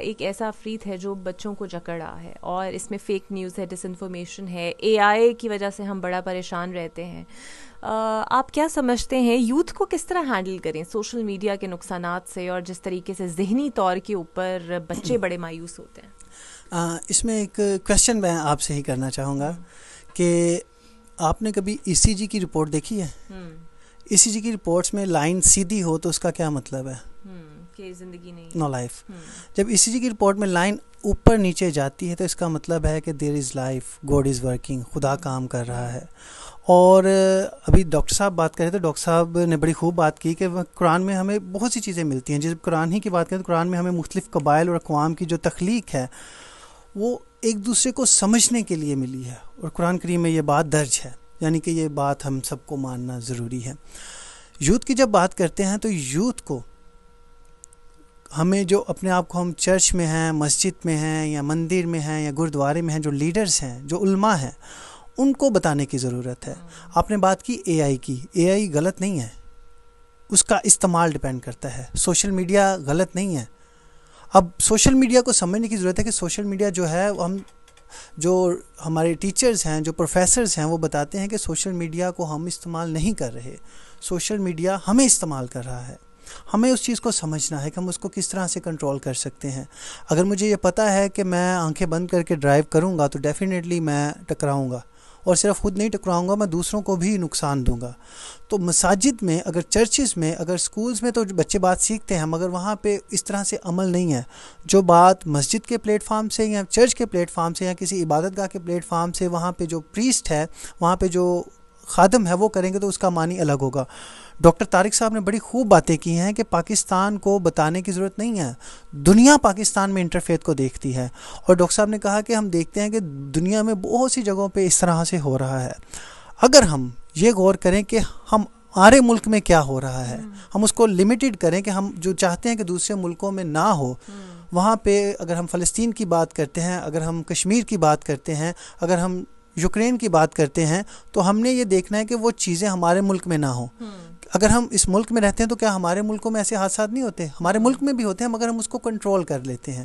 एक ऐसा अफरीत है जो बच्चों को जकड़ रहा है और इसमें फेक न्यूज़ है, डिसइंफॉर्मेशन है, एआई की वजह से हम बड़ा परेशान रहते हैं। आप क्या समझते हैं यूथ को किस तरह हैंडल करें सोशल मीडिया के नुकसानात से, और जिस तरीके से ज़हनी तौर के ऊपर बच्चे बड़े मायूस होते हैं? इसमें एक क्वेश्चन मैं आपसे ही करना चाहूँगा कि आपने कभी ईसीजी की रिपोर्ट देखी है? ईसीजी की रिपोर्ट्स में लाइन सीधी हो तो उसका क्या मतलब है? कि जिंदगी नहीं, नो लाइफ। जब ईसीजी की रिपोर्ट में लाइन ऊपर नीचे जाती है तो इसका मतलब है कि there is life, God is working, खुदा काम कर रहा है। और अभी डॉक्टर साहब बात करें तो डॉक्टर साहब ने बड़ी खूब बात की कि कुरान में हमें बहुत सी चीज़ें मिलती हैं। जब कुरान ही की बात करें तो कुरान में हमें मुख्तलिफ़ कबाइल और अक़वाम की जो तख्लीक है वो एक दूसरे को समझने के लिए मिली है, और कुरान करीम में ये बात दर्ज है, यानी कि ये बात हम सबको मानना ज़रूरी है। यूथ की जब बात करते हैं तो यूथ को हमें जो अपने आप को हम चर्च में हैं, मस्जिद में हैं या मंदिर में हैं या गुरुद्वारे में हैं, जो लीडर्स हैं, जो उल्मा हैं, उनको बताने की ज़रूरत है। आपने बात की एआई की, एआई गलत नहीं है, उसका इस्तेमाल डिपेंड करता है। सोशल मीडिया गलत नहीं है। अब सोशल मीडिया को समझने की ज़रूरत है कि सोशल मीडिया जो है हम जो हमारे टीचर्स हैं, जो प्रोफेसर्स हैं, वो बताते हैं कि सोशल मीडिया को हम इस्तेमाल नहीं कर रहे, सोशल मीडिया हमें इस्तेमाल कर रहा है। हमें उस चीज़ को समझना है कि हम उसको किस तरह से कंट्रोल कर सकते हैं। अगर मुझे ये पता है कि मैं आंखें बंद करके ड्राइव करूँगा तो डेफिनेटली मैं टकराऊँगा, और सिर्फ खुद नहीं टकराऊँगा, मैं दूसरों को भी नुकसान दूँगा। तो मसाजिद में, अगर चर्चिज़ में, अगर स्कूल्स में तो बच्चे बात सीखते हैं, मगर वहाँ पे इस तरह से अमल नहीं है। जो बात मस्जिद के प्लेटफार्म से या चर्च के प्लेटफार्म से या किसी इबादतगाह के प्लेटफार्म से वहाँ पे जो प्रीस्ट है, वहाँ पे जो खादम है वो करेंगे तो उसका मानी अलग होगा। डॉक्टर तारिक साहब ने बड़ी खूब बातें की हैं कि पाकिस्तान को बताने की ज़रूरत नहीं है, दुनिया पाकिस्तान में इंटरफेथ को देखती है। और डॉक्टर साहब ने कहा कि हम देखते हैं कि दुनिया में बहुत सी जगहों पे इस तरह से हो रहा है। अगर हम ये गौर करें कि हमारे मुल्क में क्या हो रहा है, हम उसको लिमिटेड करें कि हम जो चाहते हैं कि दूसरे मुल्कों में ना हो, वहाँ पे अगर हम फ़लस्तीन की बात करते हैं, अगर हम कश्मीर की बात करते हैं, अगर हम यूक्रेन की बात करते हैं, तो हमने ये देखना है कि वो चीज़ें हमारे मुल्क में ना हो। अगर हम इस मुल्क में रहते हैं तो क्या हमारे मुल्कों में ऐसे हादसा नहीं होते? हमारे मुल्क में भी होते हैं, मगर हम उसको कंट्रोल कर लेते हैं।